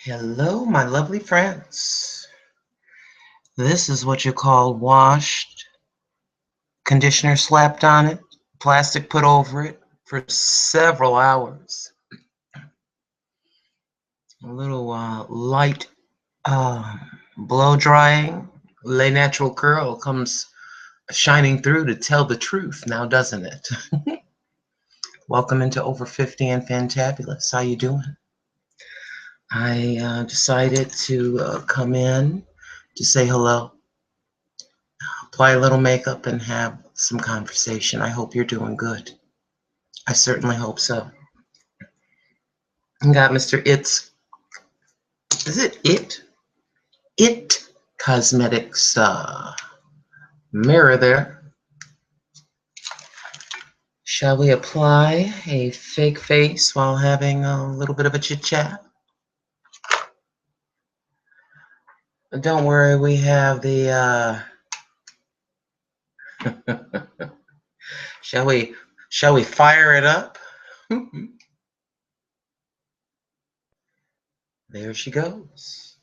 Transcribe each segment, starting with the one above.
Hello, my lovely friends. This is what you call washed, conditioner slapped on it, plastic put over it for several hours. A little light blow drying, Le Natural Curl comes shining through to tell the truth now, doesn't it? Welcome into Over 50 and Fantabulous. How you doing? I decided to come in to say hello, apply a little makeup, and have some conversation. I hope you're doing good. I certainly hope so. Got Mr. It's, is it It? It Cosmetics mirror there. Shall we apply a fake face while having a little bit of a chit chat? Don't worry, we have the, shall we fire it up? There she goes.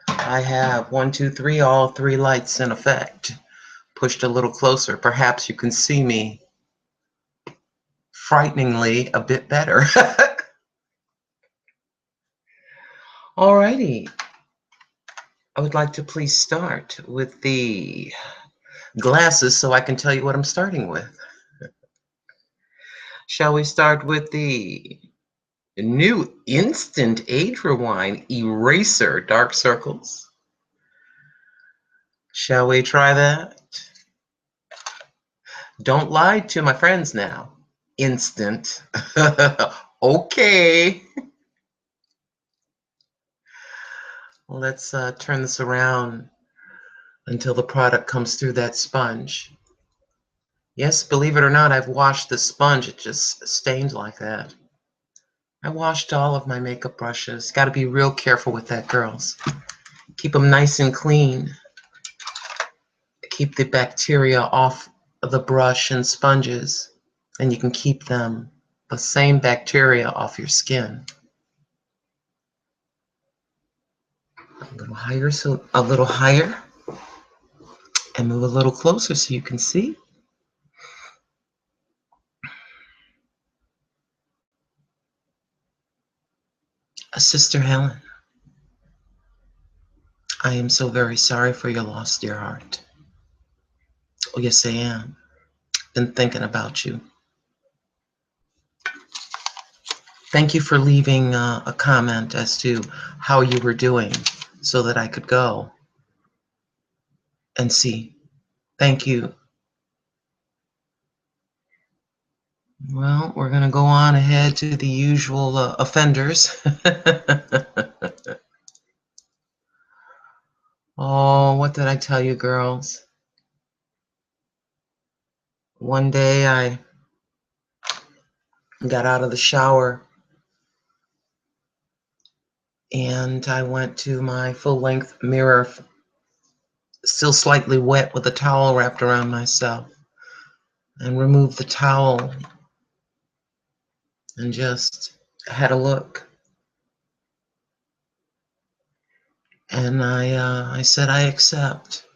I have 1, 2, 3, all 3 lights in effect. Pushed a little closer. Perhaps you can see me frighteningly a bit better. Alrighty. I would like to please start with the glasses so I can tell you what I'm starting with. Shall we start with the new Instant Age Rewind Eraser Dark Circles? Shall we try that? Don't lie to my friends now. Instant. Okay. Let's turn this around until the product comes through that sponge. Yes, believe it or not, I've washed the sponge. It just stains like that. I washed all of my makeup brushes. Got to be real careful with that, girls. Keep them nice and clean. Keep the bacteria off of the brush and sponges, and you can keep them, the same bacteria, off your skin. A little higher, so a little higher, and move a little closer so you can see. Sister Helen, I am so very sorry for your loss, dear heart. Oh, yes, I am. Been thinking about you. Thank you for leaving a comment as to how you were doing so that I could go and see. Thank you. Well, we're going to go on ahead to the usual offenders. Oh, what did I tell you, girls? One day I got out of the shower and I went to my full-length mirror, still slightly wet with a towel wrapped around myself, and removed the towel and just had a look. And I said, I accept.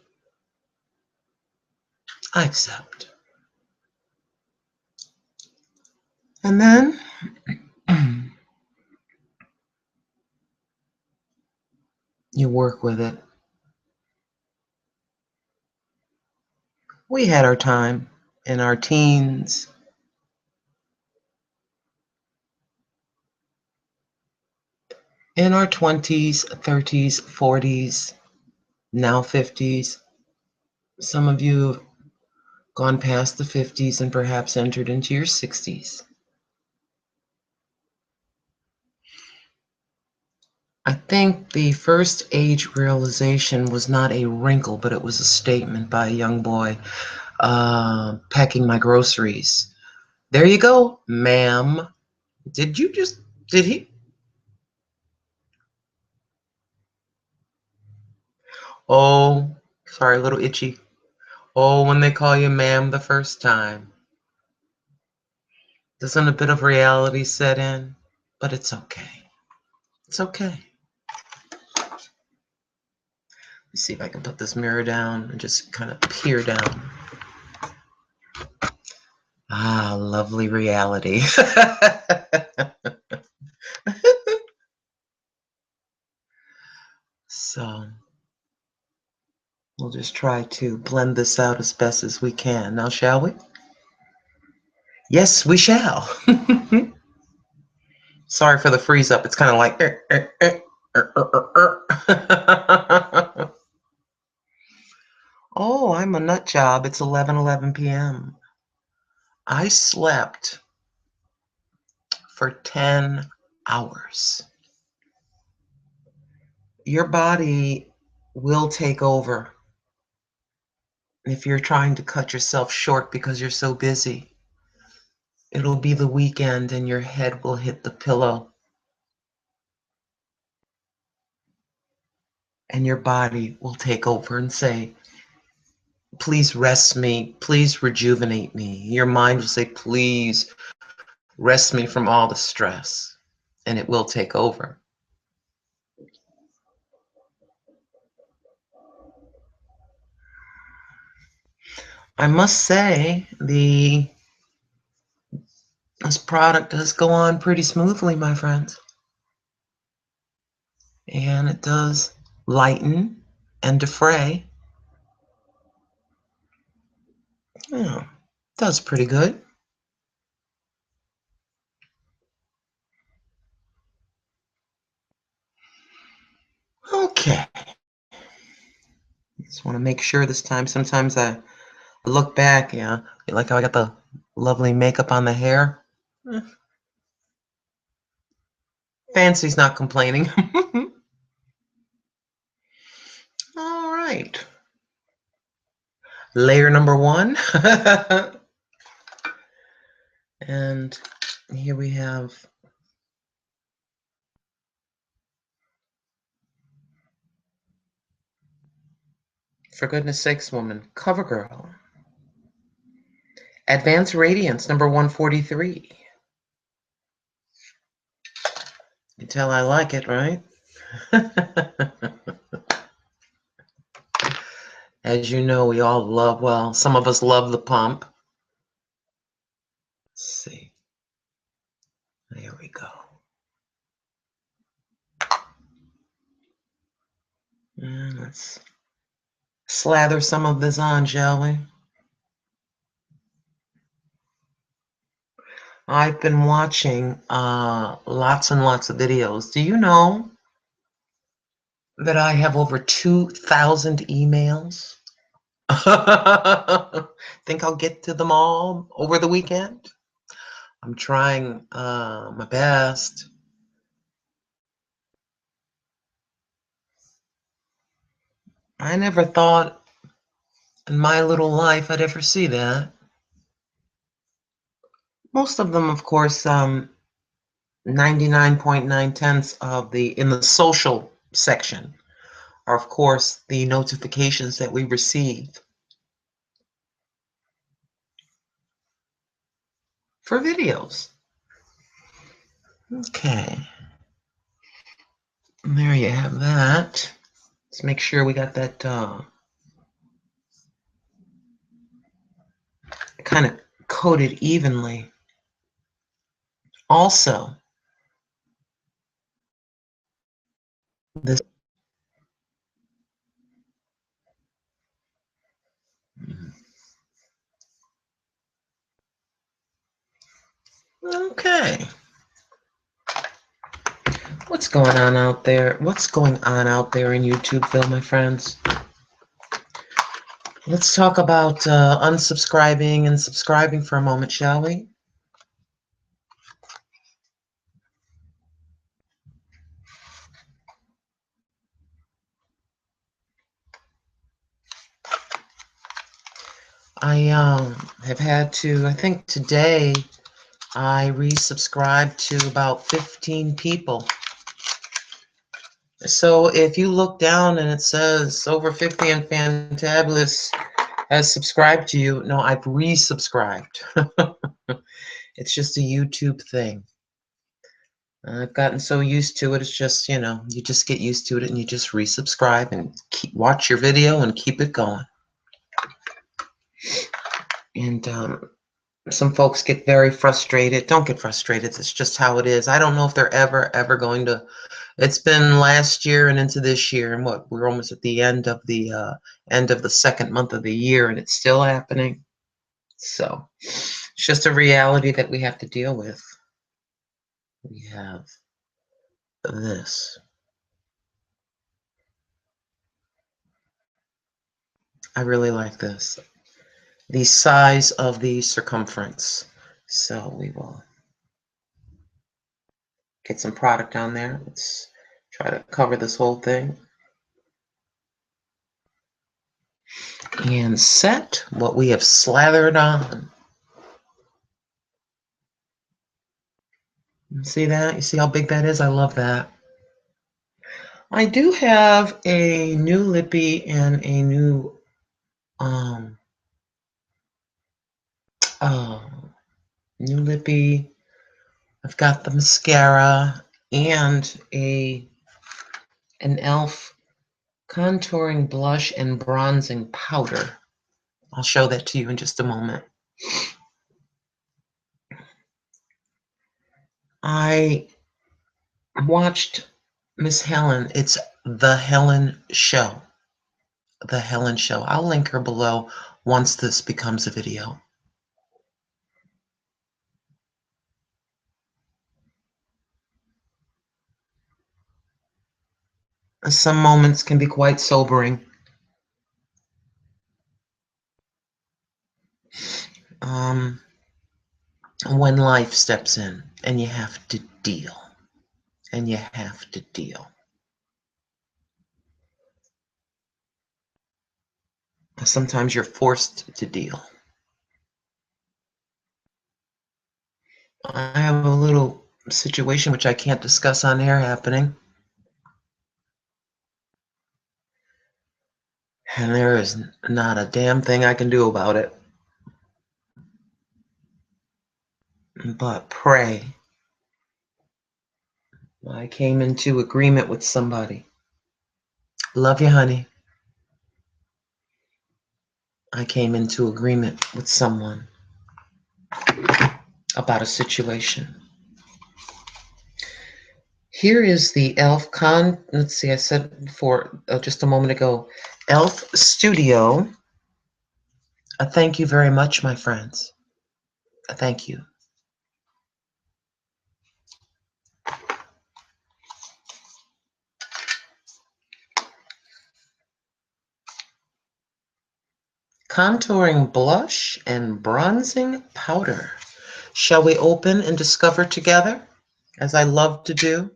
I accept. And then you work with it. We had our time in our teens. In our 20s, 30s, 40s, now 50s. Some of you have gone past the 50s and perhaps entered into your 60s. I think the first age realization was not a wrinkle, but it was a statement by a young boy packing my groceries. There you go, ma'am. Did he? Oh, sorry, a little itchy. Oh, when they call you ma'am the first time. Doesn't a bit of reality set in? But it's okay. It's okay. Let's see if I can put this mirror down and just kind of peer down. Ah, lovely reality. So we'll just try to blend this out as best as we can. Now, shall we? Yes, we shall. Sorry for the freeze up. It's kind of like. Oh, I'm a nut job. It's 11:11 p.m. I slept for 10 hours. Your body will take over if you're trying to cut yourself short because you're so busy. It'll be the weekend and your head will hit the pillow. And your body will take over and say, please rest me, please rejuvenate me. Your mind will say, please rest me from all the stress. And it will take over. I must say, this product does go on pretty smoothly, my friends. And it does lighten and defray. Yeah, does pretty good. Okay. Just want to make sure this time. Sometimes I look back, yeah, like how I got the lovely makeup on the hair. Fancy's not complaining. All right. Layer number 1. And here we have for goodness sakes, woman, CoverGirl. Advanced Radiance, number 143. You tell I like it, right? As you know, we all love, well, some of us love the pump. Let's see. There we go. And let's slather some of this on, shall we? I've been watching lots and lots of videos. Do you know that I have over 2,000 emails? Think I'll get to them all over the weekend? I'm trying my best. I never thought in my little life I'd ever see that. Most of them, of course, 99.9 of in the social section are, of course, the notifications that we receive for videos. Okay. And there you have that. Let's make sure we got that kind of coated evenly. Also, this. Okay. What's going on out there? What's going on out there in YouTubeville, my friends? Let's talk about unsubscribing and subscribing for a moment, shall we? I have had to, I think today, I resubscribed to about 15 people. So if you look down and it says over 50 and Fantabulous has subscribed to you, no, I've resubscribed. It's just a YouTube thing. I've gotten so used to it. It's just, you know, you just get used to it and you just resubscribe and watch your video and keep it going. And some folks get very frustrated. Don't get frustrated. It's just how it is. I don't know if they're ever going to. It's been last year and into this year, and what, we're almost at the end of the second month of the year, and it's still happening. So it's just a reality that we have to deal with. We have this. I really like this. The size of the circumference. So we will get some product on there. Let's try to cover this whole thing. And set what we have slathered on. See that? You see how big that is? I love that. I do have a new lippy and a new new lippy. I've got the mascara and an e.l.f. contouring blush and bronzing powder. I'll show that to you in just a moment. I watched Miss Helen. It's The Helen Show. The Helen Show. I'll link her below once this becomes a video. Some moments can be quite sobering. When life steps in and you have to deal. And you have to deal. Sometimes you're forced to deal. I have a little situation which I can't discuss on air happening. And there is not a damn thing I can do about it. But pray. I came into agreement with somebody. Love you, honey. I came into agreement with someone about a situation. Here is the e.l.f. let's see, I said before, just a moment ago, e.l.f. Studio. Thank you very much, my friends. Thank you. Contouring blush and bronzing powder. Shall we open and discover together, as I love to do?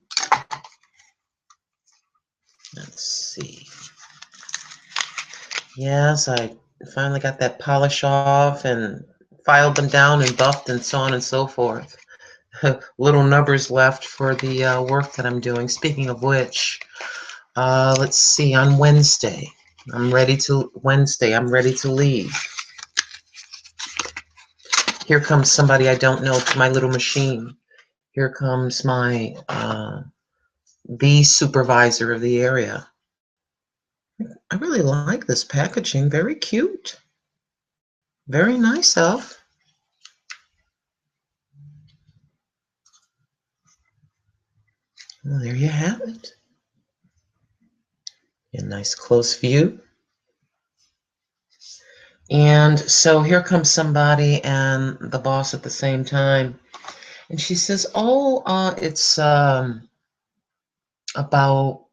Let's see. Yes, I finally got that polish off and filed them down and buffed and so on and so forth. Little numbers left for the work that I'm doing. Speaking of which, let's see, on Wednesday, I'm ready to leave. Here comes somebody I don't know to my little machine. Here comes my bee supervisor of the area. I really like this packaging. Very cute. Very nice, e.l.f. Well, there you have it. A nice close view. And so here comes somebody and the boss at the same time. And she says, oh, it's about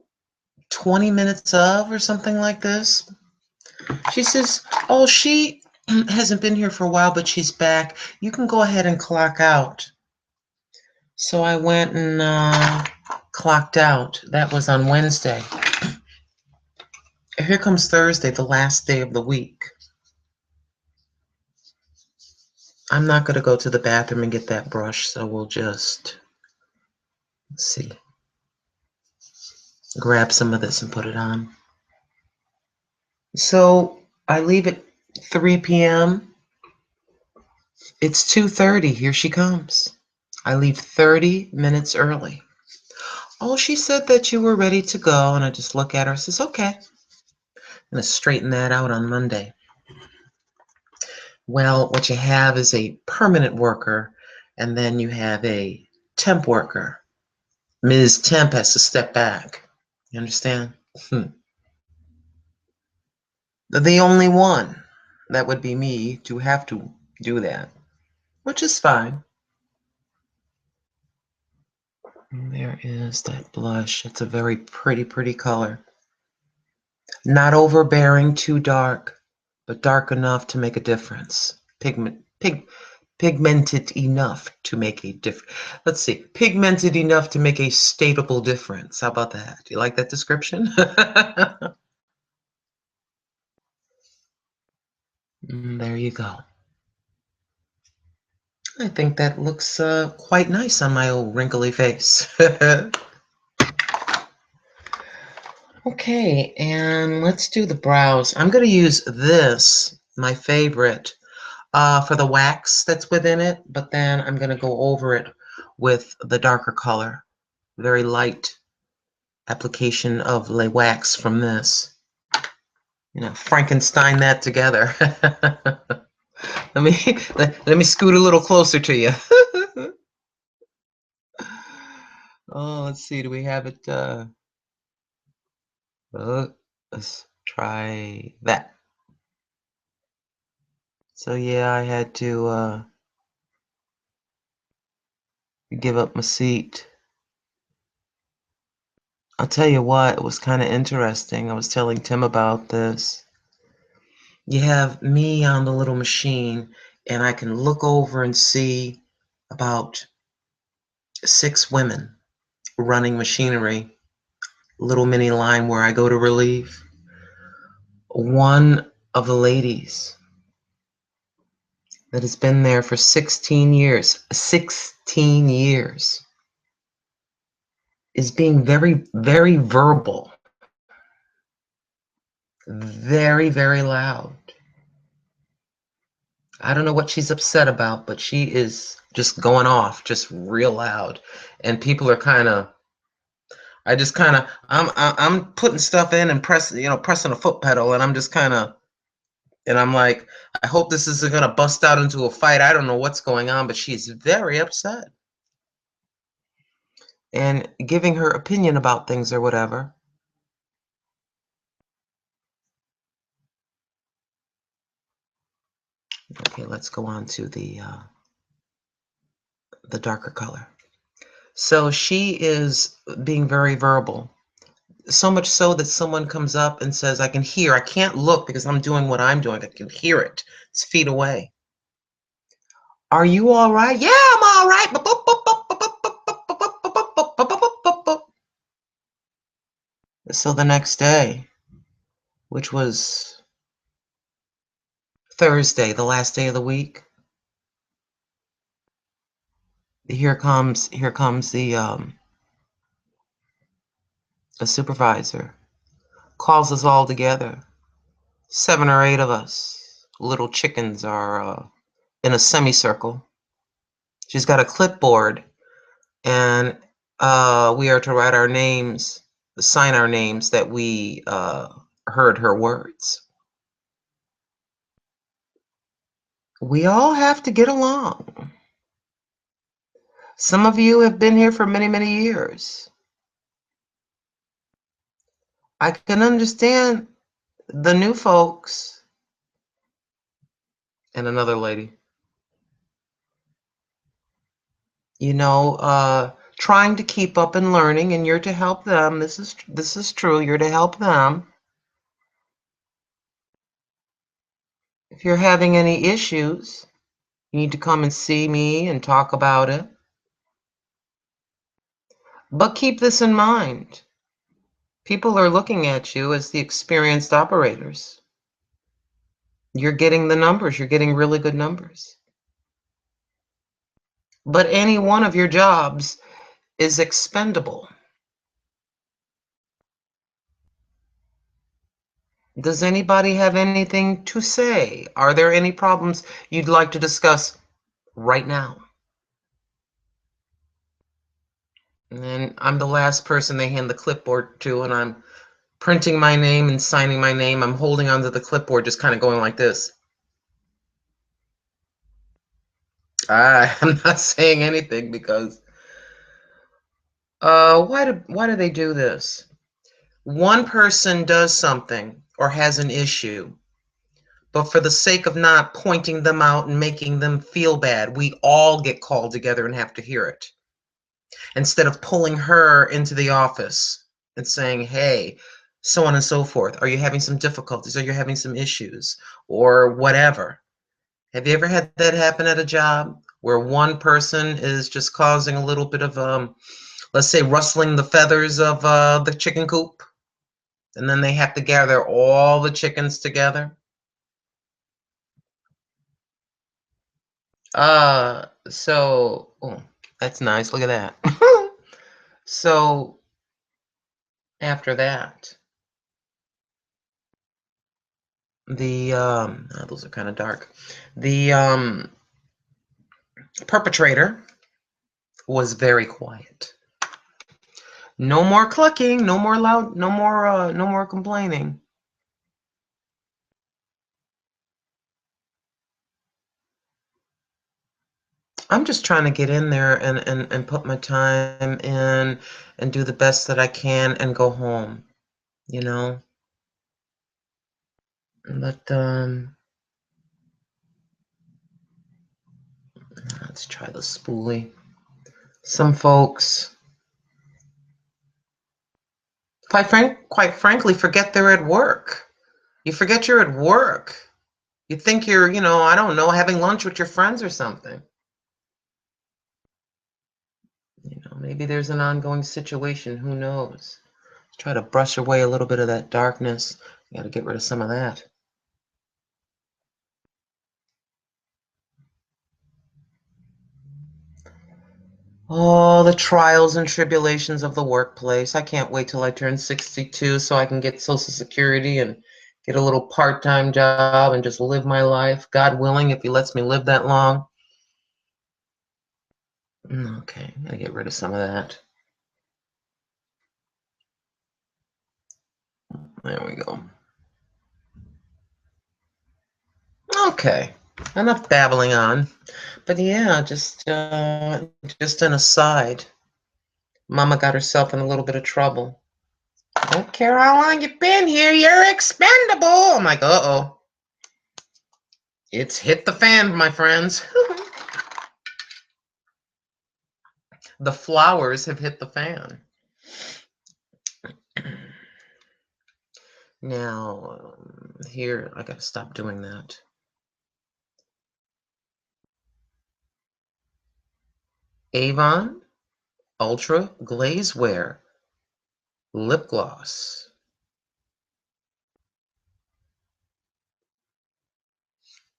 20 minutes of or something like this. She says, oh, she hasn't been here for a while, but she's back. You can go ahead and clock out. So I went and clocked out. That was on Wednesday. Here comes Thursday, the last day of the week. I'm not going to go to the bathroom and get that brush, so we'll just, let's see, grab some of this and put it on. So I leave at 3 p.m. It's 2:30. Here she comes. I leave 30 minutes early. Oh, she said that you were ready to go. And I just look at her and says, okay. I'm going to straighten that out on Monday. Well, what you have is a permanent worker, and then you have a temp worker. Ms. Temp has to step back. You understand? The only one that would be me to have to do that, which is fine. And there is that blush. It's a very pretty, pretty color. Not overbearing, too dark, but dark enough to make a difference. Pigmented enough to make a difference. Let's see. Pigmented enough to make a stateable difference. How about that? Do you like that description? There you go. I think that looks quite nice on my old wrinkly face. Okay, and let's do the brows. I'm going to use this, my favorite, for the wax that's within it, but then I'm going to go over it with the darker color. Very light application of the wax from this. You know, Frankenstein that together. let me let me scoot a little closer to you. Oh, let's see. Do we have it? Let's try that. So yeah, I had to give up my seat. I'll tell you what, it was kind of interesting. I was telling Tim about this. You have me on the little machine, and I can look over and see about 6 women running machinery, little mini line where I go to relieve. One of the ladies that has been there for 16 years, 16 years, is being very, very verbal, very, very loud. I don't know what she's upset about, but she is just going off, just real loud. And people are kind of, I'm putting stuff in and pressing a foot pedal, and I'm just kind of, and I'm like, I hope this isn't going to bust out into a fight. I don't know what's going on, but she's very upset. And giving her opinion about things or whatever. Okay, let's go on to the darker color. So she is being very verbal. So much so that someone comes up and says, I can hear, I can't look because I'm doing what I'm doing. I can hear it. It's feet away. Are you all right? Yeah, I'm all right. So the next day, which was Thursday, the last day of the week, here comes the supervisor, calls us all together. 7 or 8 of us, little chickens, are in a semicircle. She's got a clipboard, and we are to write our names, sign our names that we heard her words. We all have to get along. Some of you have been here for many, many years. I can understand the new folks. And another lady. You know, trying to keep up and learning, and you're to help them. This is true. You're to help them. If you're having any issues, you need to come and see me and talk about it. But keep this in mind. People are looking at you as the experienced operators. You're getting the numbers. You're getting really good numbers. But any one of your jobs is expendable. Does anybody have anything to say? Are there any problems you'd like to discuss right now? And I'm the last person they hand the clipboard to, and I'm printing my name and signing my name. I'm holding onto the clipboard, just kind of going like this. I'm not saying anything because why do they do this? One person does something or has an issue, but for the sake of not pointing them out and making them feel bad, we all get called together and have to hear it. Instead of pulling her into the office and saying, hey, so on and so forth. Are you having some difficulties? Are you having some issues? Or whatever. Have you ever had that happen at a job where one person is just causing a little bit of, let's say, rustling the feathers of the chicken coop? And then they have to gather all the chickens together? Oh, that's nice. Look at that. So after that, the those are kind of dark. The perpetrator was very quiet. No more clucking, no more loud, no more complaining. I'm just trying to get in there and put my time in and do the best that I can and go home, you know? But let's try the spoolie. Some folks, quite frankly, forget they're at work. You forget you're at work. You think you're, I don't know, having lunch with your friends or something. Maybe there's an ongoing situation. Who knows? Try to brush away a little bit of that darkness. You got to get rid of some of that. Oh, the trials and tribulations of the workplace. I can't wait till I turn 62 so I can get Social Security and get a little part-time job and just live my life. God willing, if he lets me live that long. Okay, gotta get rid of some of that. There we go. Okay, enough babbling on. But yeah, just an aside. Mama got herself in a little bit of trouble. I don't care how long you've been here, you're expendable. I'm like, uh-oh. It's hit the fan, my friends. The flowers have hit the fan. Now, here, I gotta stop doing that. Avon Ultra Glaze Wear Lip Gloss.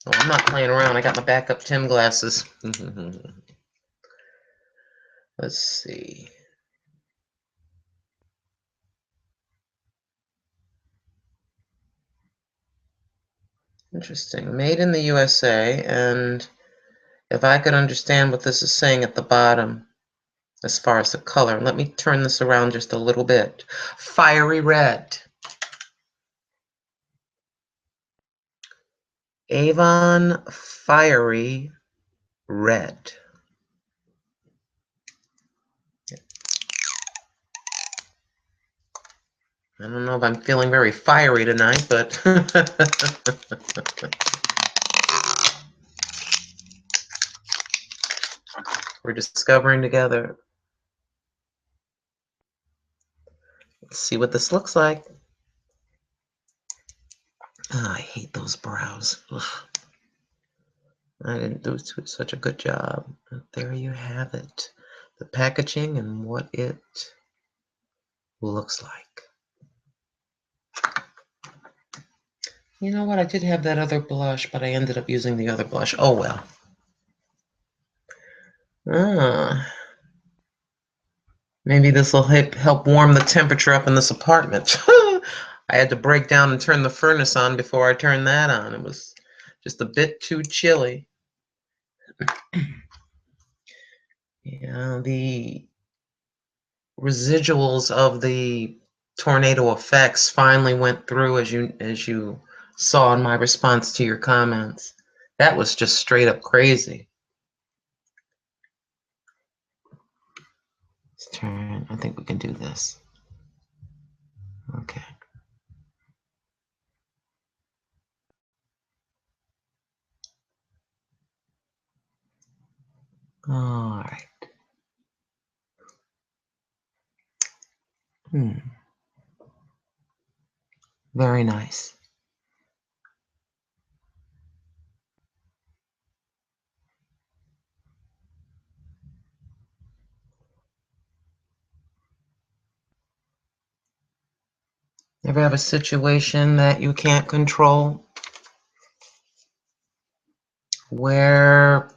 Oh, I'm not playing around. I got my backup Tim glasses. Let's see. Interesting. Made in the USA, and if I could understand what this is saying at the bottom, as far as the color, let me turn this around just a little bit. Fiery red. Avon Fiery Red. I don't know if I'm feeling very fiery tonight, but we're discovering together. Let's see what this looks like. Oh, I hate those brows. Ugh. I didn't do such a good job. But there you have it. The packaging and what it looks like. You know what? I did have that other blush, but I ended up using the other blush. Oh, well. Maybe this will help warm the temperature up in this apartment. I had to break down and turn the furnace on before I turned that on. It was just a bit too chilly. Yeah, residuals of the tornado effects finally went through, as you saw in my response to your comments. That was just straight up crazy. Let's turn. I think we can do this. Okay. All right. Very nice. Ever have a situation that you can't control, where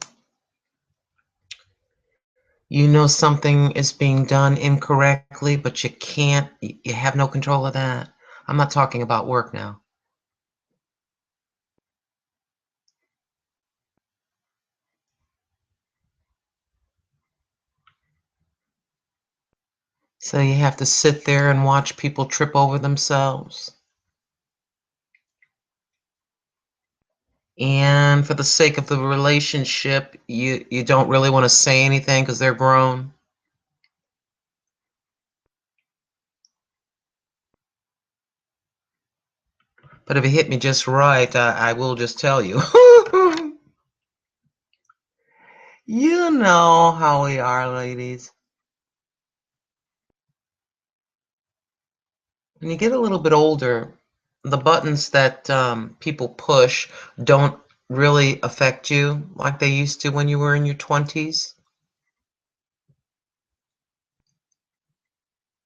you know something is being done incorrectly, but you have no control of that? I'm not talking about work now. So you have to sit there and watch people trip over themselves. And for the sake of the relationship, you don't really want to say anything because they're grown. But if it hit me just right, I will just tell you. You know how we are, ladies. When you get a little bit older, the buttons that people push don't really affect you like they used to when you were in your 20s.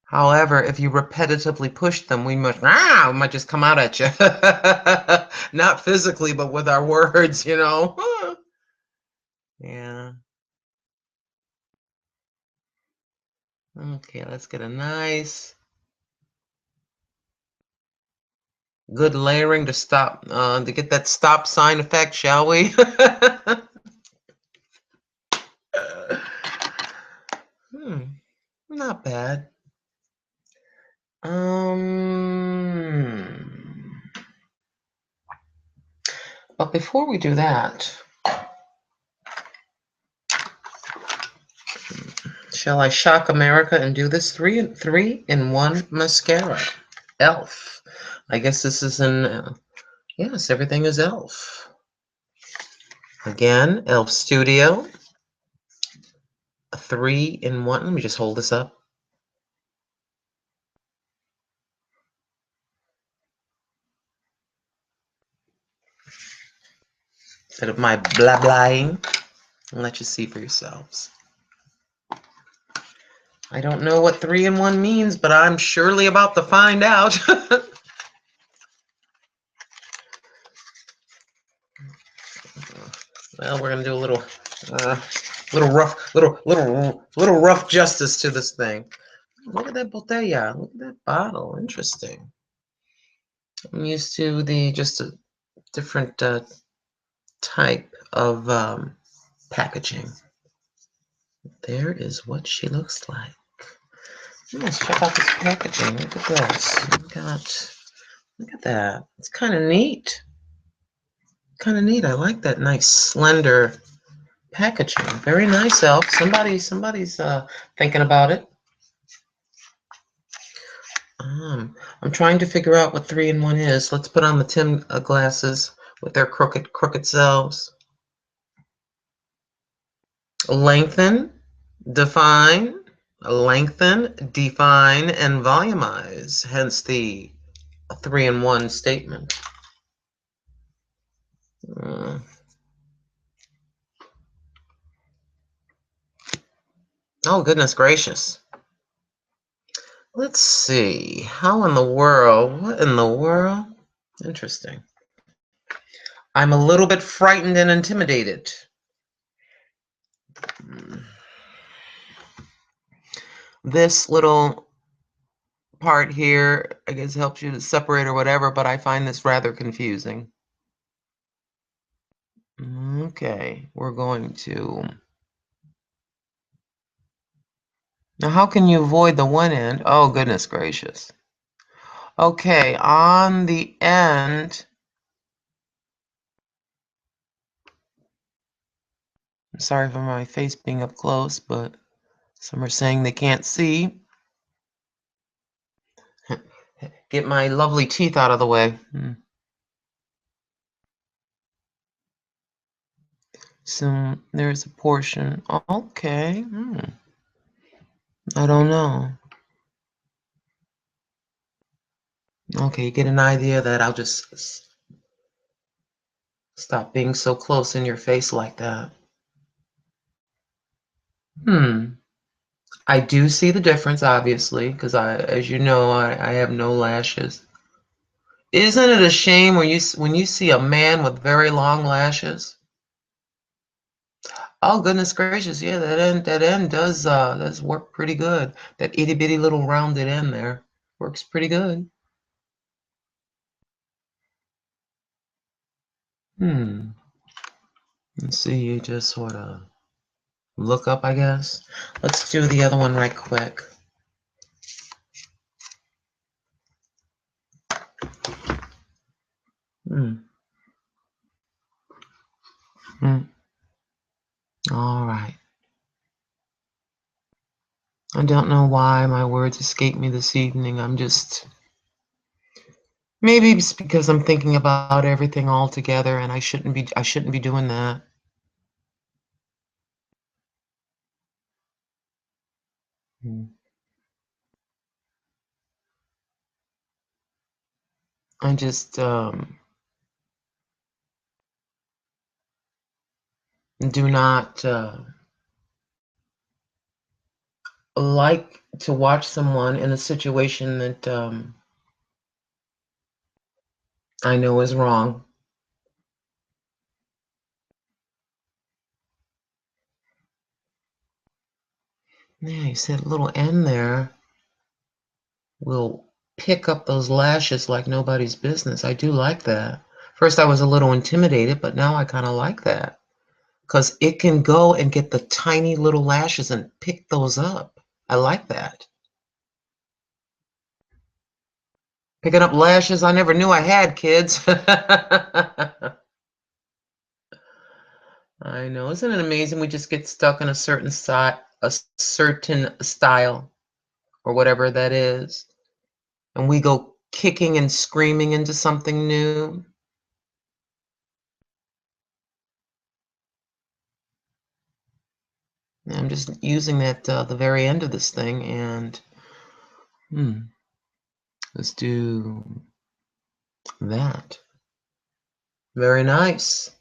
However, if you repetitively push them, we might just come out at you. Not physically, but with our words, you know. Yeah. Okay, let's get a nice, good layering to stop, to get that stop sign effect, shall we? Not bad. But before we do that, shall I shock America and do this three in one mascara? Elf. I guess this is yes, everything is Elf. Again, Elf Studio. 3-in-1. Let me just hold this up. Instead of my blah blahing, I'll let you see for yourselves. I don't know what 3-in-1 means, but I'm surely about to find out. Well, we're gonna do a little rough justice to this thing. Look at that botella. Look at that bottle. Interesting. I'm used to just a different type of packaging. There is what she looks like. Let's check out this packaging. Look at this. Look at that. It's kind of neat. Kind of neat. I like that nice slender packaging. Very nice, Elf. Somebody's thinking about it. I'm trying to figure out what 3-in-1 is. Let's put on the Tim glasses with their crooked selves. Lengthen, define, and volumize. Hence the 3-in-1 statement. Oh, goodness gracious. Let's see. How in the world? What in the world? Interesting. I'm a little bit frightened and intimidated. This little part here, I guess, helps you to separate or whatever, but I find this rather confusing. Okay, we're going to Now, how can you avoid the one end? Oh, goodness gracious. Okay, on the end, I'm sorry for my face being up close, but some are saying they can't see. Get my lovely teeth out of the way. So there's a portion. Okay. I don't know. Okay, you get an idea that I'll just stop being so close in your face like that. I do see the difference, obviously, because as you know, I have no lashes. Isn't it a shame when you see a man with very long lashes? Oh goodness gracious, yeah, that end does work pretty good. That itty bitty little rounded end there works pretty good. Let's see, you just sort of look up, I guess. Let's do the other one right quick. All right. I don't know why my words escape me this evening. Maybe it's because I'm thinking about everything all together, and I shouldn't be doing that. I just do not like to watch someone in a situation that I know is wrong. Yeah, you see that little end there will pick up those lashes like nobody's business. I do like that. First, I was a little intimidated, but now I kind of like that because it can go and get the tiny little lashes and pick those up. I like that. Picking up lashes I never knew I had, kids. I know. Isn't it amazing? We just get stuck in a certain style or whatever that is, and we go kicking and screaming into something new. I'm just using that the very end of this thing, and let's do that. Very nice.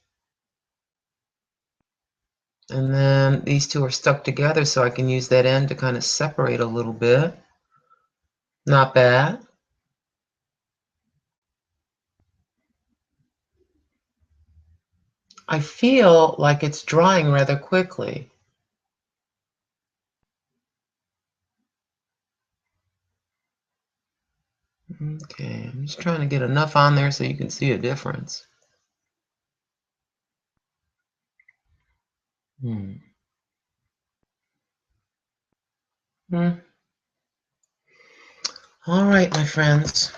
And then these two are stuck together, so I can use that end to kind of separate a little bit. Not bad. I feel like it's drying rather quickly. Okay, I'm just trying to get enough on there so you can see a difference. All right, my friends.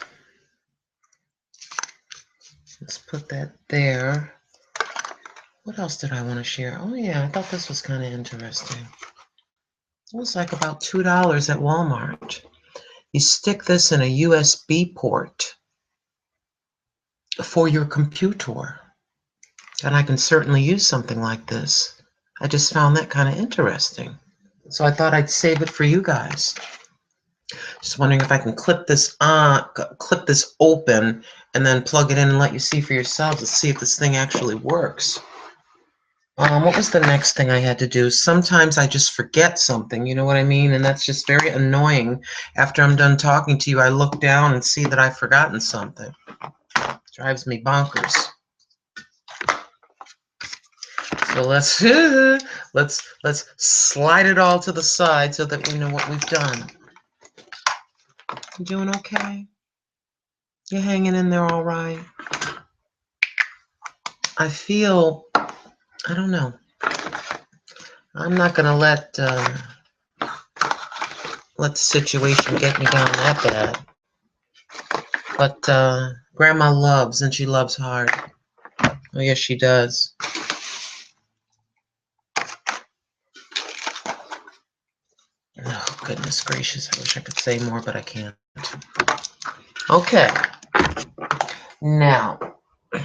Let's put that there. What else did I want to share? Oh, yeah, I thought this was kind of interesting. It was like about $2 at Walmart. You stick this in a USB port for your computer. And I can certainly use something like this. I just found that kind of interesting. So I thought I'd save it for you guys. Just wondering if I can clip this open, and then plug it in and let you see for yourselves to see if this thing actually works. What was the next thing I had to do? Sometimes I just forget something, you know what I mean? And that's just very annoying. After I'm done talking to you, I look down and see that I've forgotten something. Drives me bonkers. So let's slide it all to the side so that we know what we've done. You doing okay? You hanging in there all right? I feel, I don't know. I'm not gonna let let the situation get me down that bad. But Grandma loves, and she loves hard. Oh, yes, she does. Oh, goodness gracious. I wish I could say more, but I can't. Okay. Now, I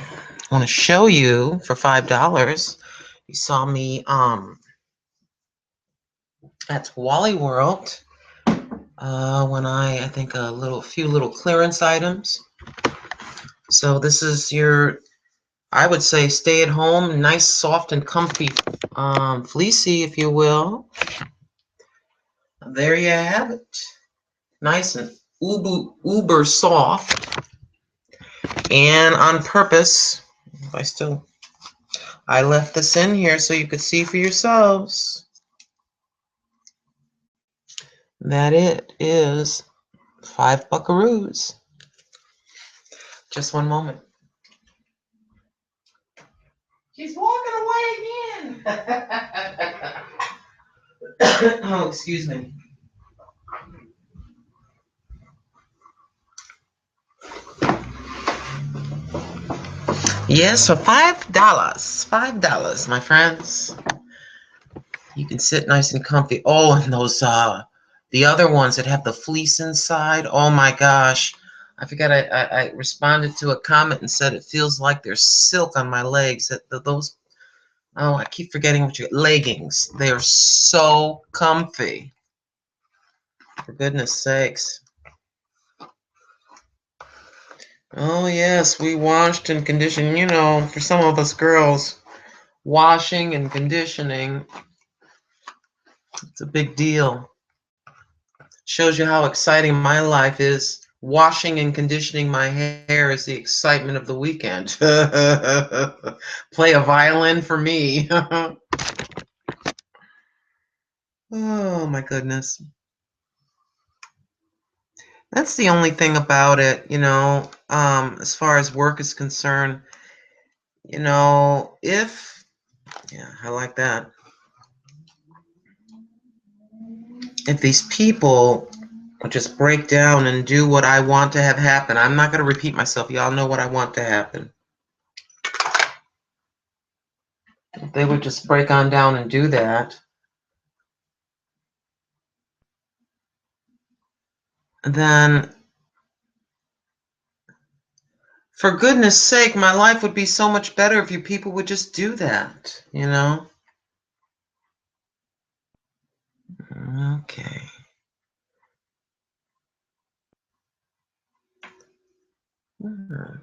want to show you for $5. You saw me at Wally World when I think a few little clearance items. So this is your, I would say, stay at home, nice, soft, and comfy fleecy, if you will. There you have it. Nice and uber soft. And on purpose, I left this in here so you could see for yourselves that it is 5 buckaroos. Just one moment. She's walking away again. Oh, excuse me. Yes, for $5. $5, my friends. You can sit nice and comfy. Oh, and those the other ones that have the fleece inside. Oh my gosh. I forgot I responded to a comment and said it feels like there's silk on my legs. Those, oh, I keep forgetting what you, leggings. They are so comfy. For goodness sakes. Oh yes, we washed and conditioned. You know, for some of us girls, washing and conditioning, it's a big deal. Shows you how exciting my life is. Washing and conditioning my hair is the excitement of the weekend. Play a violin for me. Oh my goodness. That's the only thing about it, you know, as far as work is concerned. You know, yeah, I like that. If these people would just break down and do what I want to have happen, I'm not going to repeat myself. Y'all know what I want to happen. If they would just break on down and do that, then for goodness sake, my life would be so much better if you people would just do that, you know? Okay.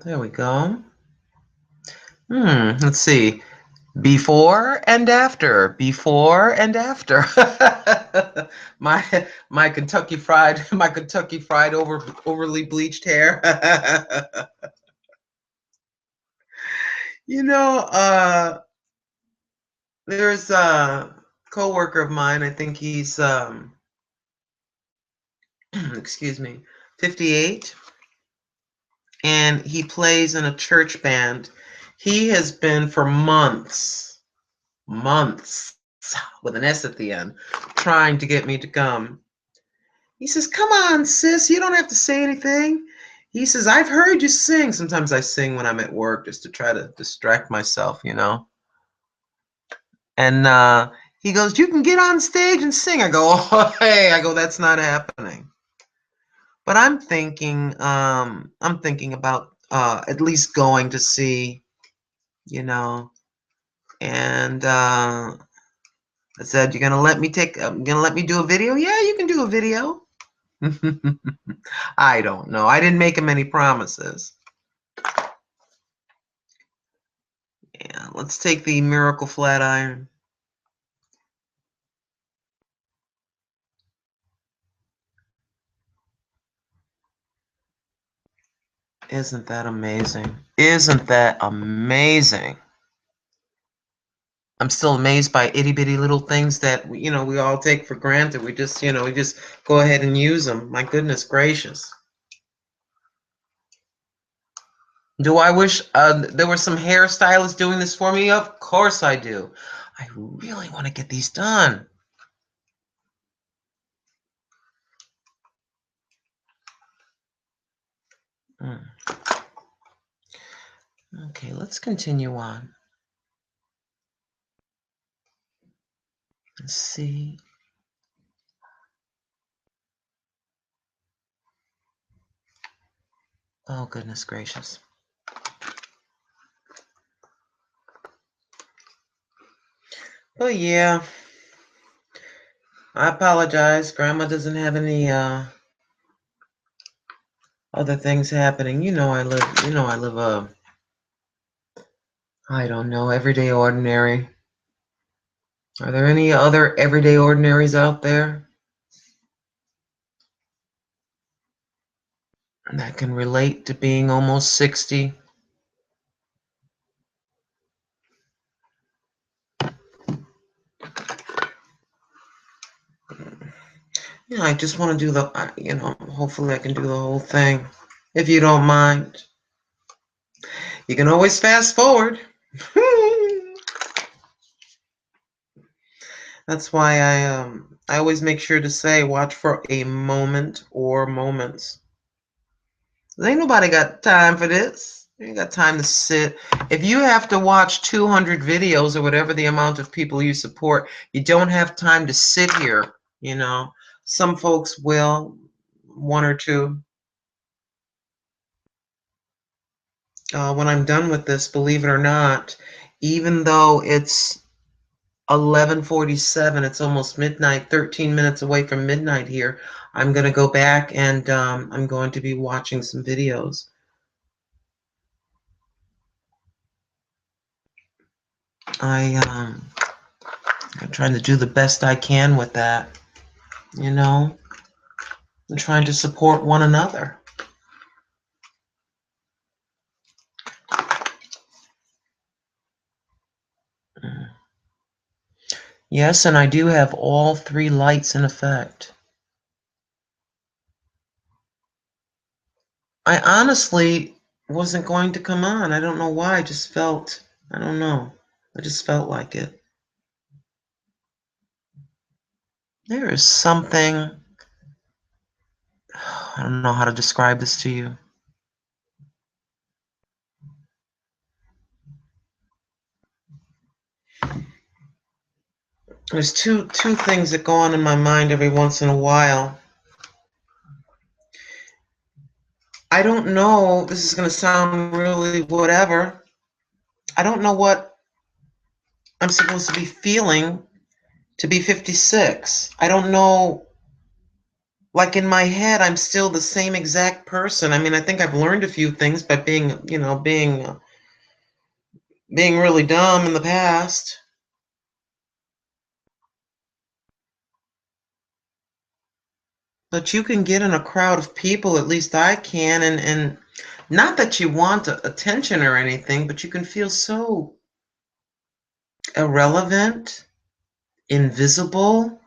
There we go. Let's see. Before and after. Before and after. my Kentucky fried overly bleached hair. You know, there's a coworker of mine, I think he's excuse me, 58, and he plays in a church band. He has been for months with an S at the end, trying to get me to come. He says, "Come on, sis, you don't have to say anything." He says, "I've heard you sing." Sometimes I sing when I'm at work just to try to distract myself, you know. And he goes, "You can get on stage and sing." I go, "Oh, hey," I go, "That's not happening." But I'm thinking about at least going to see, you know, and I said, "You're gonna let me do a video?" "Yeah, you can do a video." I don't know. I didn't make him any promises. Yeah, let's take the Miracle Flat Iron. Isn't that amazing? Isn't that amazing? I'm still amazed by itty bitty little things that we all take for granted. We just go ahead and use them. My goodness gracious. Do I wish there were some hairstylists doing this for me? Of course I do. I really want to get these done. Okay, let's continue on. Let's see. Oh, goodness gracious. Oh, yeah. I apologize. Grandma doesn't have any other things happening. I live a, I don't know, everyday ordinary. Are there any other everyday ordinaries out there that can relate to being almost 60? Yeah, I just want to do hopefully I can do the whole thing. If you don't mind. You can always fast forward. That's why I always make sure to say watch for a moment or moments. Ain't nobody got time for this. You ain't got time to sit. If you have to watch 200 videos or whatever the amount of people you support, you don't have time to sit here, Some folks will, one or two. When I'm done with this, believe it or not, even though it's 11:47, it's almost midnight, 13 minutes away from midnight here, I'm going to go back and I'm going to be watching some videos. I'm trying to do the best I can with that, I'm trying to support one another. Yes, and I do have all 3 lights in effect. I honestly wasn't going to come on. I don't know why. I just felt, I don't know. I just felt like it. There is something, I don't know how to describe this to you. There's two things that go on in my mind every once in a while. I don't know, this is going to sound really whatever. I don't know what I'm supposed to be feeling to be 56. I don't know, like in my head, I'm still the same exact person. I mean, I think I've learned a few things by being really dumb in the past. But you can get in a crowd of people, at least I can, and not that you want attention or anything, but you can feel so irrelevant, invisible.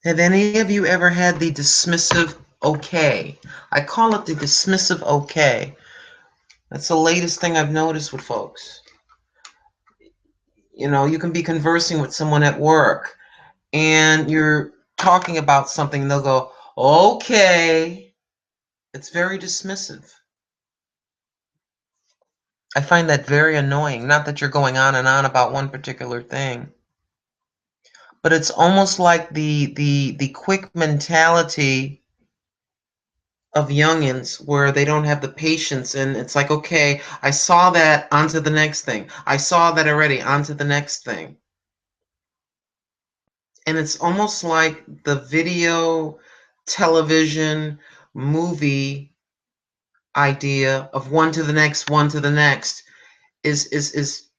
Have any of you ever had the dismissive okay? I call it the dismissive okay. That's the latest thing I've noticed with folks. You can be conversing with someone at work and you're talking about something and they'll go, okay. It's very dismissive. I find that very annoying. Not that you're going on and on about one particular thing, but it's almost like the quick mentality of youngins where they don't have the patience, and it's like, okay, I saw that, on to the next thing. I saw that already, on to the next thing. And it's almost like the video, television, movie idea of one to the next, one to the next is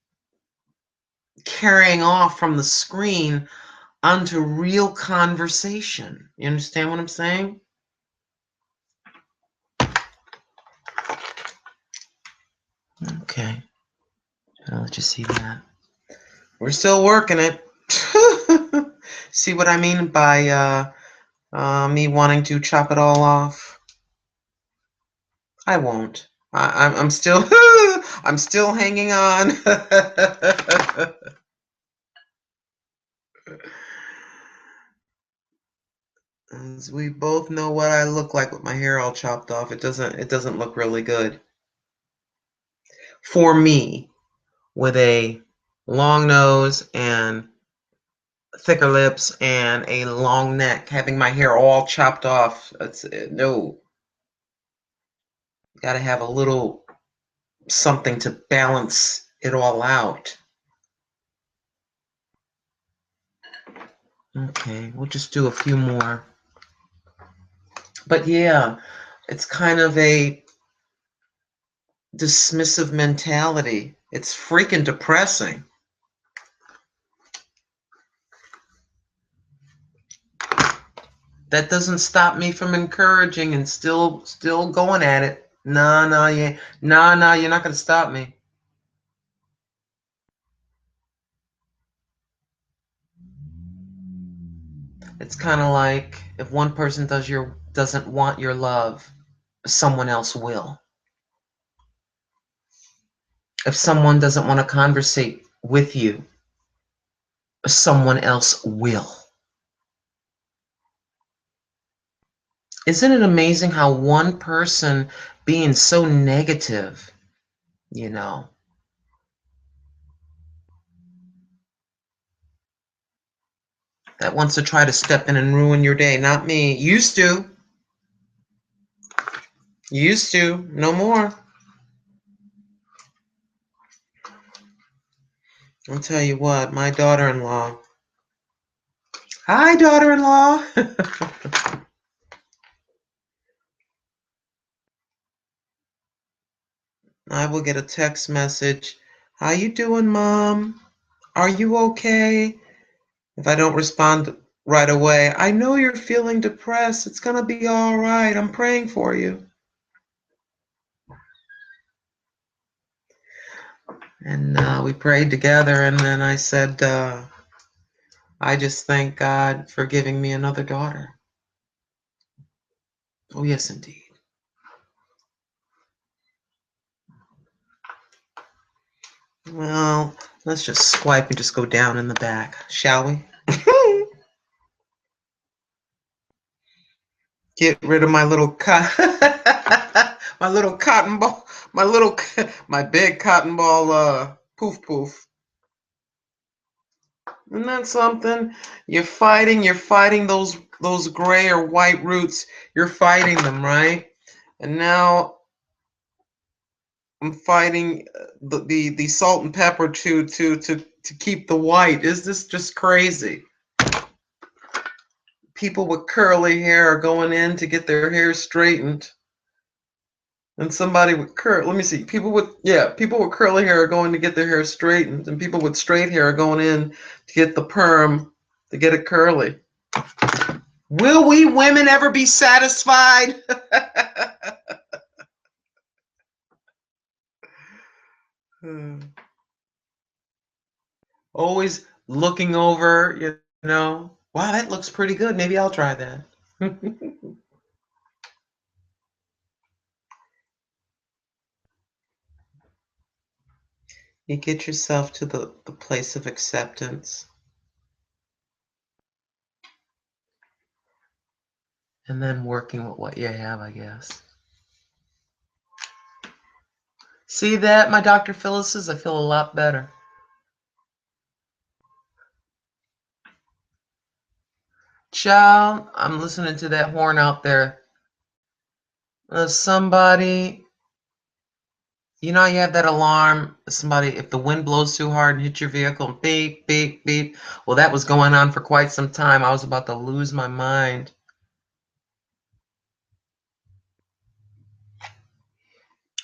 carrying off from the screen onto real conversation. You understand what I'm saying? Okay. I'll let you see that. We're still working it. See what I mean by me wanting to chop it all off? I won't. I'm still I'm still hanging on. As we both know what I look like with my hair all chopped off. It doesn't look really good. For me, with a long nose and thicker lips and a long neck, having my hair all chopped off, it's no. Got to have a little something to balance it all out. Okay, we'll just do a few more. But yeah, it's kind of a dismissive mentality. It's freaking depressing. That doesn't stop me from encouraging and still going at it. No, yeah, no, you're not gonna stop me. It's kind of like if one person doesn't want your love, someone else will. If someone doesn't want to conversate with you, someone else will. Isn't it amazing how one person being so negative, you know, that wants to try to step in and ruin your day? Not me. Used to. Used to. No more. I'll tell you what, my daughter-in-law. Hi, daughter-in-law. I will get a text message. How you doing, Mom? Are you okay? If I don't respond right away, I know you're feeling depressed. It's going to be all right. I'm praying for you. And we prayed together, and then I said, I just thank God for giving me another daughter. Oh, yes, indeed. Well, let's just swipe and just go down in the back, shall we? Get rid of my little my little cotton ball, my big cotton ball poof poof. Isn't that something? You're fighting those gray or white roots. You're fighting them, right? And now I'm fighting the salt and pepper to keep the white. Is this just crazy? People with curly hair are going in to get their hair straightened. And somebody with let me see, people with curly hair are going to get their hair straightened, and people with straight hair are going in to get the perm to get it curly. Will we women ever be satisfied? Always looking over, wow, that looks pretty good. Maybe I'll try that. You get yourself to the place of acceptance. And then working with what you have, I guess. See that, my Dr. Phyllis's? I feel a lot better. Child, I'm listening to that horn out there. Somebody, you have that alarm. Somebody, if the wind blows too hard and hits your vehicle, beep, beep, beep. Well, that was going on for quite some time. I was about to lose my mind.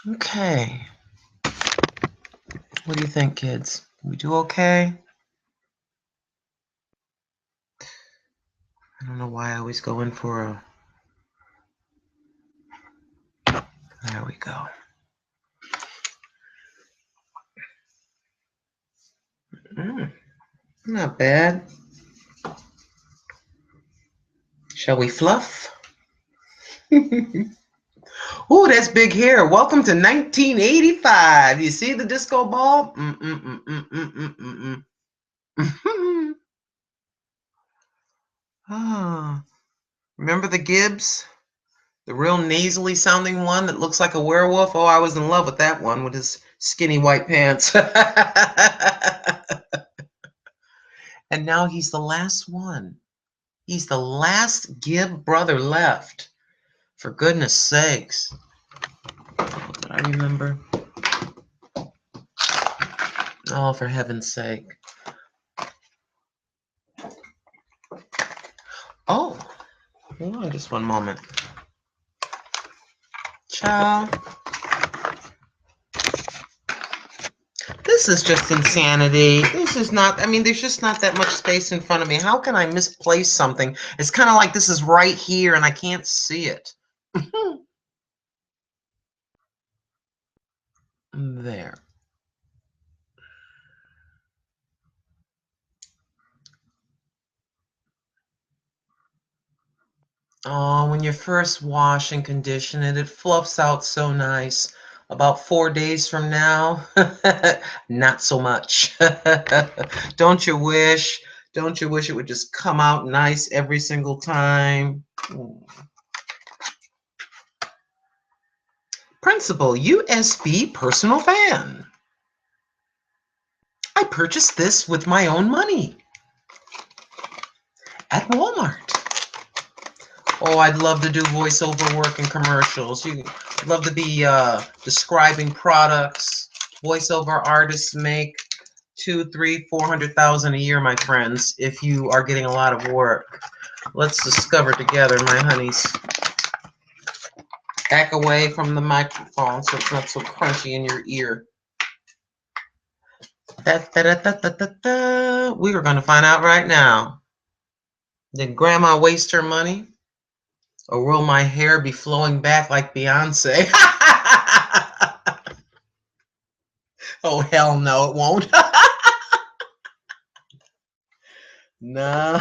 Okay. What do you think, kids? We do okay? I don't know why I always go in for a... There we go. Not bad. Shall we fluff? Ooh, that's big hair. Welcome to 1985. You see the disco ball? Ah. Remember the Gibbs? The real nasally sounding one that looks like a werewolf? Oh, I was in love with that one with his skinny white pants. And now he's the last one. He's the last Gibb brother left. For goodness sakes. I remember. Oh, for heaven's sake. Oh, hold on just one moment. Ciao. This is just insanity. This is not, I mean, there's just not that much space in front of me. How can I misplace something? It's kind of like this is right here and I can't see it. There. Oh, when you first wash and condition it, it fluffs out so nice. About 4 days from now, not so much. Don't you wish? Don't you wish it would just come out nice every single time? Principal USB personal fan. I purchased this with my own money at Walmart. Oh, I'd love to do voiceover work and commercials. I'd love to be describing products. Voiceover artists make 200,000, 300,000, 400,000 a year, my friends, if you are getting a lot of work. Let's discover together, my honeys. Back away from the microphone so it's not so crunchy in your ear. Da, da, da, da, da, da, da. We are going to find out right now. Did Grandma waste her money? Or will my hair be flowing back like Beyonce? Oh, hell no, it won't. No,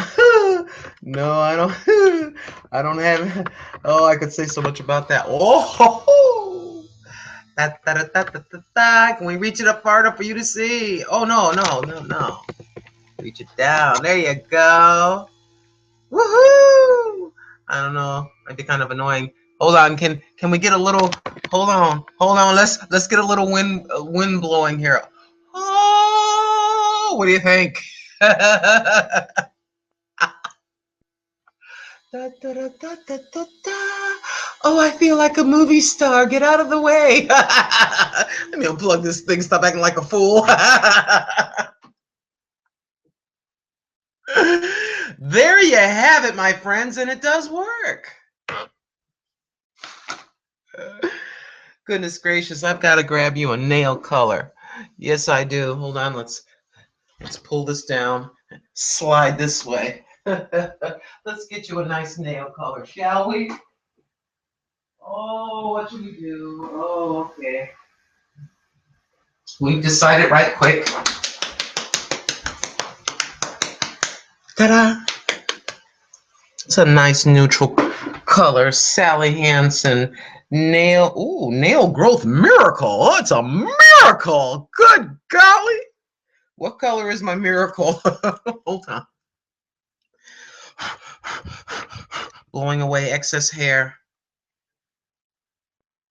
no, I don't have, oh, I could say so much about that. Oh, da, da, da, da, da, da, da. Can we reach it up harder for you to see? Oh, no, no, no, no. Reach it down. There you go. Woohoo! I don't know. Might be kind of annoying. Hold on. Can we get a little? Hold on. Hold on. Let's get a little wind blowing here. Oh, what do you think? Da, da, da, da, da, da, da. Oh, I feel like a movie star. Get out of the way. Let me unplug this thing. Stop acting like a fool. There you have it, my friends, and it does work. Goodness gracious, I've got to grab you a nail color. Yes, I do. Hold on, let's pull this down. Slide this way. Let's get you a nice nail color, shall we? Oh, what should we do? Oh, okay. We've decided right quick. Ta-da! It's a nice neutral color. Sally Hansen nail. Ooh, nail growth miracle. Oh, it's a miracle. Good golly. What color is my miracle? Hold on. Blowing away excess hair.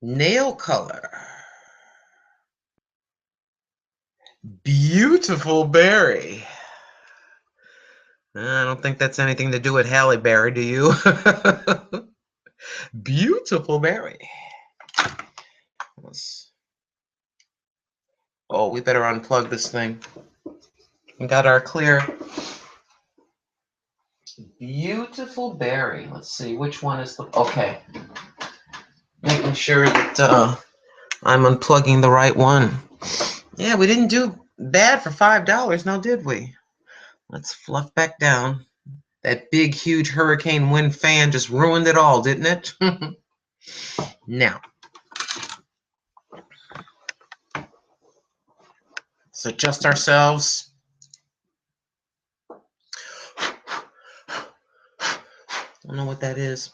Nail color. Beautiful berry. I don't think that's anything to do with Halle Berry, do you? Beautiful berry. Oh, we better unplug this thing. We got our clear. Beautiful berry. Let's see, which one is the... Okay. Making sure that I'm unplugging the right one. Yeah, we didn't do bad for $5 now, did we? Let's fluff back down. That big, huge hurricane wind fan just ruined it all, didn't it? Now, let's adjust ourselves. Don't know what that is.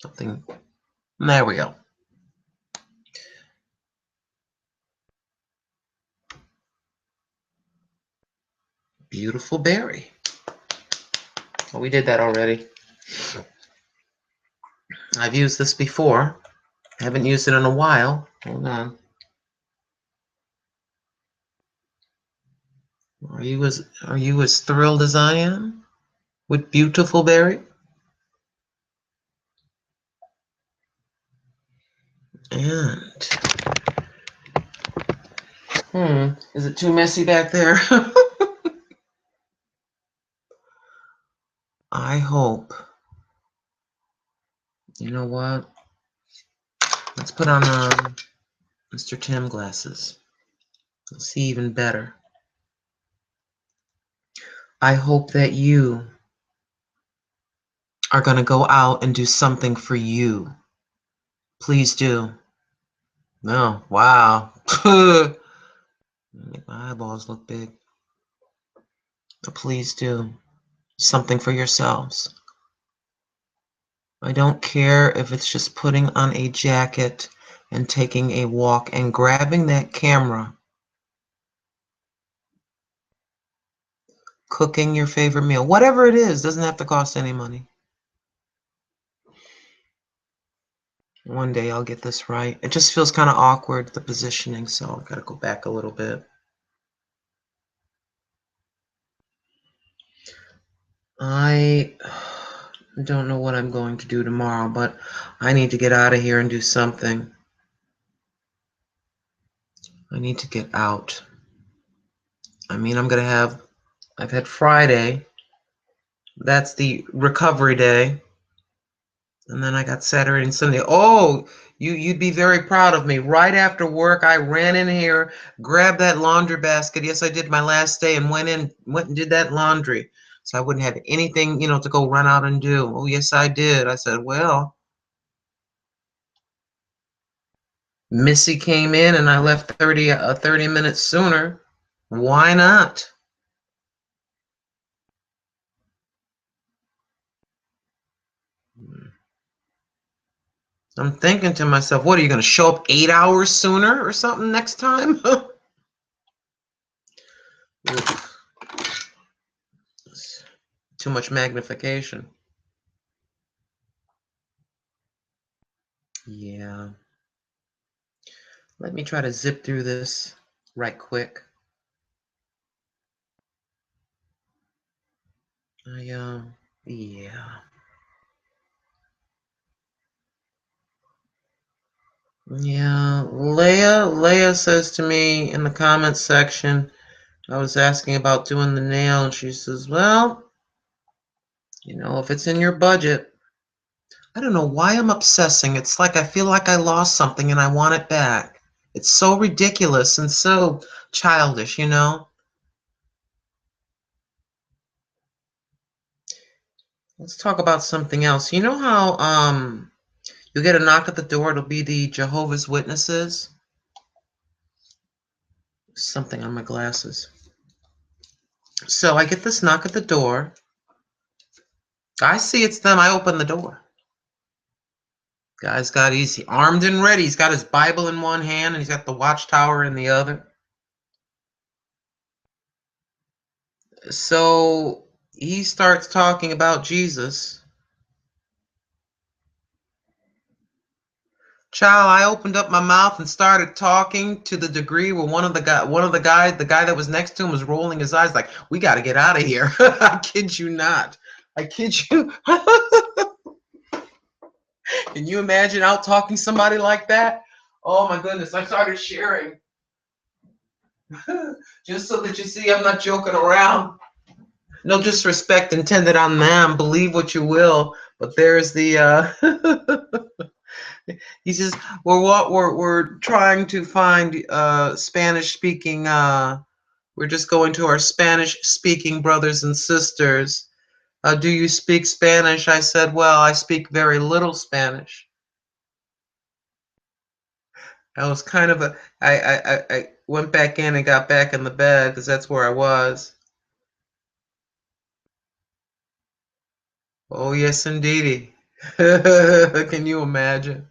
Something. There we go. Beautiful berry. Oh, we did that already. I've used this before. Haven't used it in a while. Hold on. Are you as thrilled as I am with Beautiful Berry? And is it too messy back there? I hope. You know what? Let's put on Mr. Tim glasses. You'll see even better. I hope that you are going to go out and do something for you. Please do. No, wow. Make my eyeballs look big. But please do something for yourselves. I don't care if it's just putting on a jacket and taking a walk and grabbing that camera, cooking your favorite meal, whatever it is, doesn't have to cost any money. One day I'll get this right. It just feels kind of awkward, the positioning, so I've got to go back a little bit. I don't know what I'm going to do tomorrow, but I need to get out of here and do something. I need to get out. I mean, I've had Friday. That's the recovery day. And then I got Saturday and Sunday. Oh, you'd be very proud of me. Right after work, I ran in here, grabbed that laundry basket. Yes, I did my last day and went and did that laundry. So I wouldn't have anything, to go run out and do. Oh, yes, I did. I said, well, Missy came in and I left 30 minutes sooner. Why not? I'm thinking to myself, what are you going to show up 8 hours sooner or something next time? Too much magnification. Yeah. Let me try to zip through this right quick. Yeah. Yeah. Leah says to me in the comments section, I was asking about doing the nail, and she says, well, if it's in your budget. I don't know why I'm obsessing. It's like I feel like I lost something and I want it back. It's so ridiculous and so childish, Let's talk about something else. You know how you get a knock at the door, it'll be the Jehovah's Witnesses. Something on my glasses. So I get this knock at the door. I see it's them. I open the door. He's armed and ready. He's got his Bible in one hand and he's got the watchtower in the other. So he starts talking about Jesus. Child, I opened up my mouth and started talking to the degree where the guy that was next to him was rolling his eyes like, we got to get out of here. I kid you not. I kid you. Can you imagine out talking somebody like that? Oh my goodness, I started sharing. Just so that you see I'm not joking around. No disrespect intended on them. Believe what you will. But there's the he says we're trying to find Spanish speaking we're just going to our Spanish speaking brothers and sisters. Do you speak Spanish? I said, well, I speak very little Spanish. I was kind of I went back in and got back in the bed because that's where I was. Oh yes, indeedy. Can you imagine?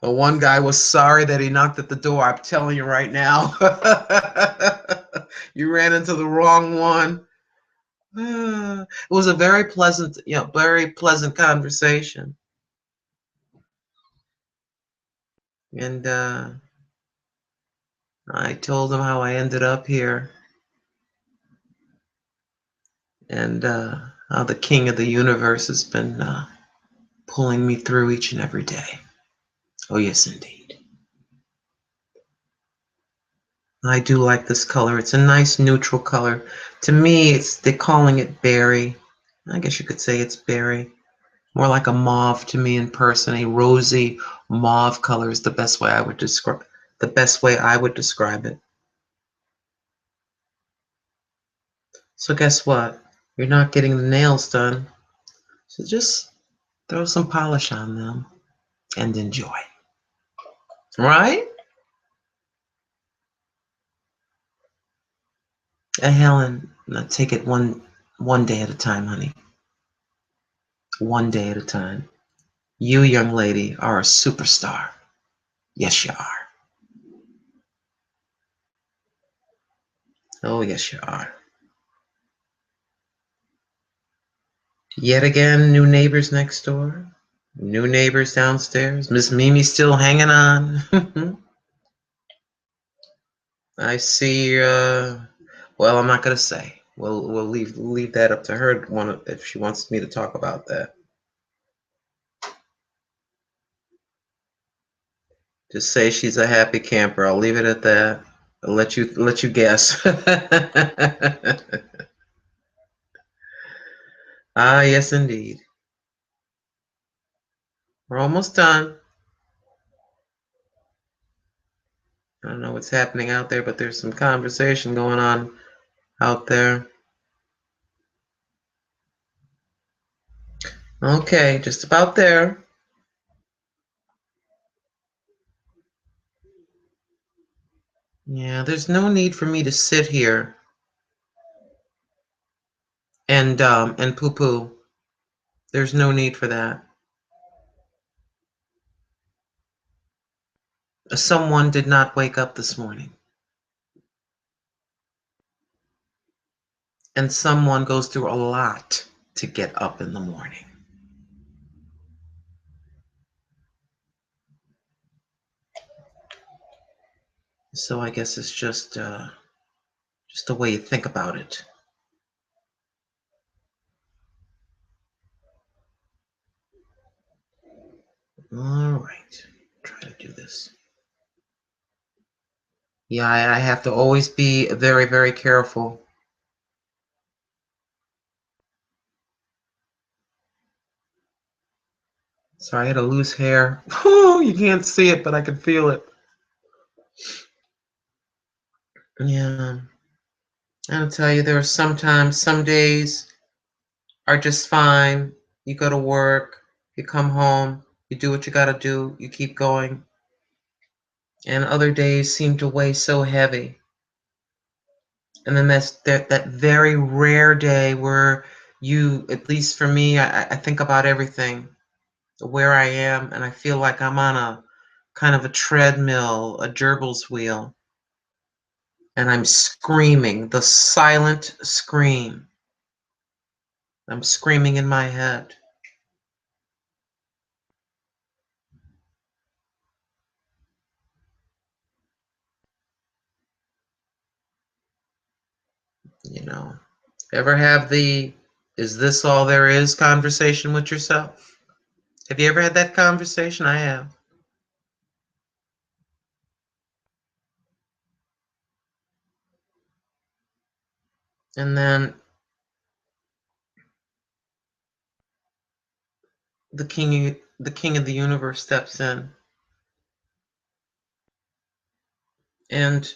The one guy was sorry that he knocked at the door. I'm telling you right now. You ran into the wrong one. It was a very pleasant, very pleasant conversation. And I told him how I ended up here and how the king of the universe has been pulling me through each and every day. Oh, yes, indeed. I do like this color. It's a nice neutral color. To me, they're calling it berry. I guess you could say it's berry. More like a mauve to me in person. A rosy mauve color is the best way I would describe it. So guess what? You're not getting the nails done. So just throw some polish on them and enjoy. Right? Helen, now take it one day at a time, honey. One day at a time. You, young lady, are a superstar. Yes, you are. Oh, yes, you are. Yet again, new neighbors next door. New neighbors downstairs. Miss Mimi's still hanging on. I see. Well, I'm not gonna say. We'll leave that up to her. If she wants me to talk about that. Just say she's a happy camper. I'll leave it at that. I'll let you guess. Ah, yes, indeed. We're almost done. I don't know what's happening out there, but there's some conversation going on out there. Okay, just about there. Yeah, there's no need for me to sit here and poo-poo. There's no need for that. Someone did not wake up this morning. And someone goes through a lot to get up in the morning. So I guess it's just the way you think about it. All right, try to do this. Yeah, I have to always be very, very careful. So I had a loose hair. Oh, you can't see it, but I can feel it. Yeah, I'll tell you, there are sometimes, some days are just fine. You go to work, you come home, you do what you got to do, you keep going. And other days seem to weigh so heavy. And then that's that very rare day where you, at least for me, I think about everything, where I am, and I feel like I'm on a kind of a treadmill, a gerbil's wheel, and I'm screaming, the silent scream. I'm screaming in my head. You know, ever have the "is this all there is" conversation with yourself? Have you ever had that conversation? I have. And then the king of the universe steps in and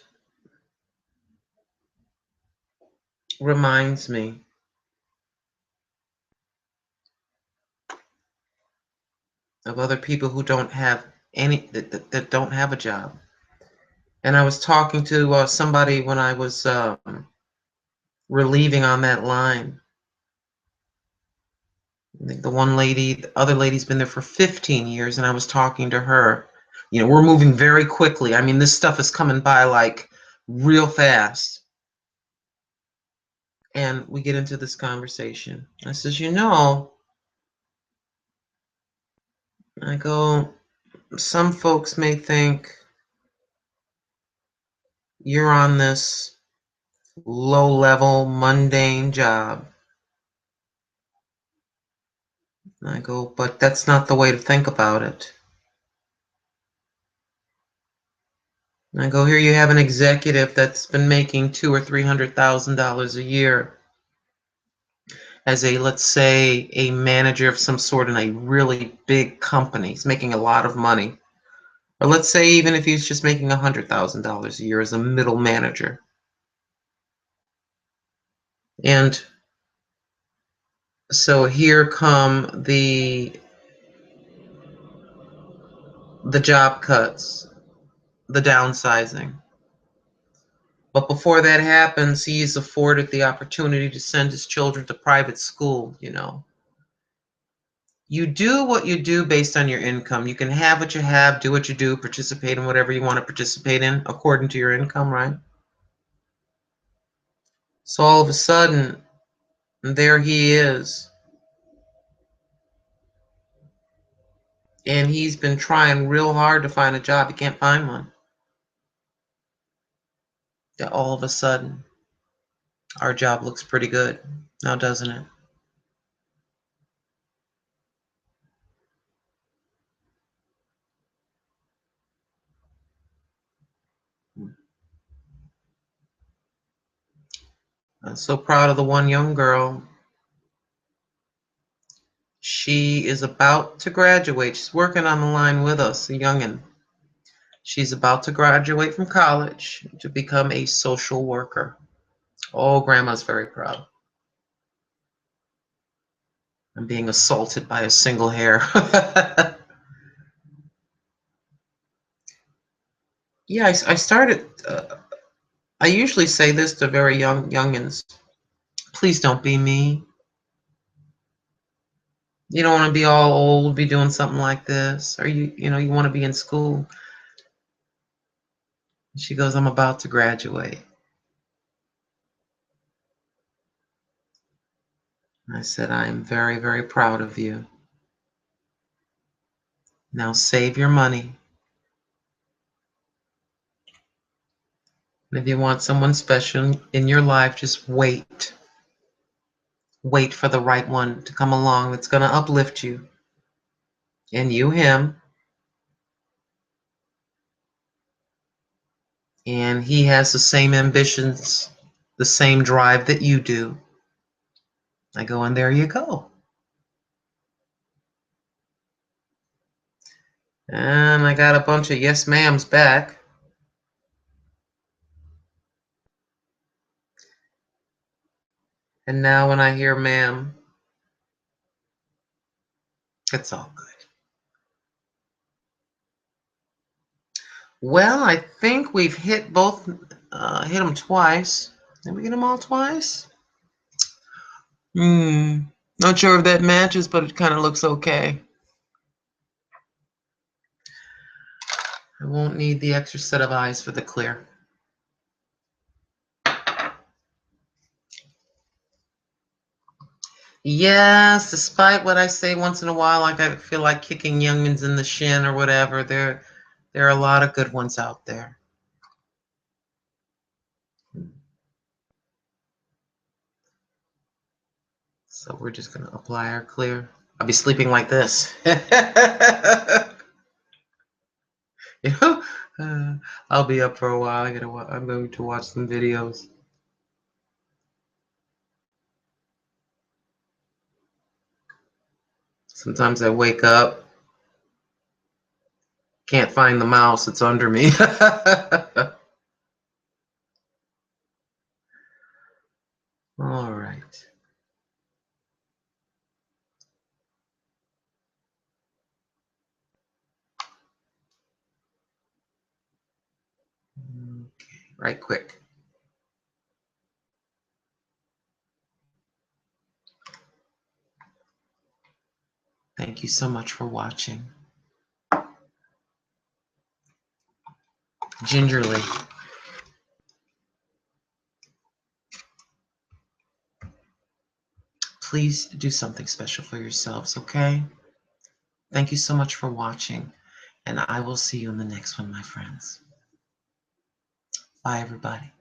reminds me of other people who don't have that don't have a job. And I was talking to somebody when I was relieving on that line. I think the other lady's been there for 15 years, and I was talking to her. You know, we're moving very quickly. I mean, this stuff is coming by like real fast. And we get into this conversation. I says, you know, I go, some folks may think you're on this low-level, mundane job. And I go, but that's not the way to think about it. And I go, here you have an executive that's been making $200,000 or $300,000 a year as a, let's say, a manager of some sort in a really big company. He's making a lot of money. Or let's say even if he's just making $100,000 a year as a middle manager. And so here come the job cuts, the downsizing. But before that happens, he's afforded the opportunity to send his children to private school, you know. You do what you do based on your income. You can have what you have, do what you do, participate in whatever you want to participate in according to your income, right? So all of a sudden, there he is. And he's been trying real hard to find a job. He can't find one. Yeah, all of a sudden, our job looks pretty good. Now, doesn't it? I'm so proud of the one young girl. She is about to graduate. She's working on the line with us, a youngin'. She's about to graduate from college to become a social worker. Oh, Grandma's very proud. I'm being assaulted by a single hair. Yeah, I started. I usually say this to very youngins. Please don't be me. You don't want to be all old, be doing something like this, or you want to be in school. She goes, I'm about to graduate. I said, I am very, very proud of you. Now save your money. And if you want someone special in your life, just wait. Wait for the right one to come along that's going to uplift you. And you, him. And he has the same ambitions, the same drive that you do. I go, and there you go. And I got a bunch of yes ma'ams back. And now when I hear ma'am, it's all good. Well, I think we've hit hit them twice. Did we get them all twice? Not sure if that matches, but it kind of looks okay. I won't need the extra set of eyes for the clear. Yes, despite what I say once in a while, like I feel like kicking youngins in the shin or whatever, there are a lot of good ones out there. So we're just going to apply our clear. I'll be sleeping like this. You know, I'll be up for a while. I'm going to watch some videos. Sometimes I wake up, can't find the mouse. It's under me. All right. Okay, right quick. Thank you so much for watching. Gingerly. please do something special for yourselves, okay? Thank you so much for watching, and I will see you in the next one, my friends. Bye, everybody.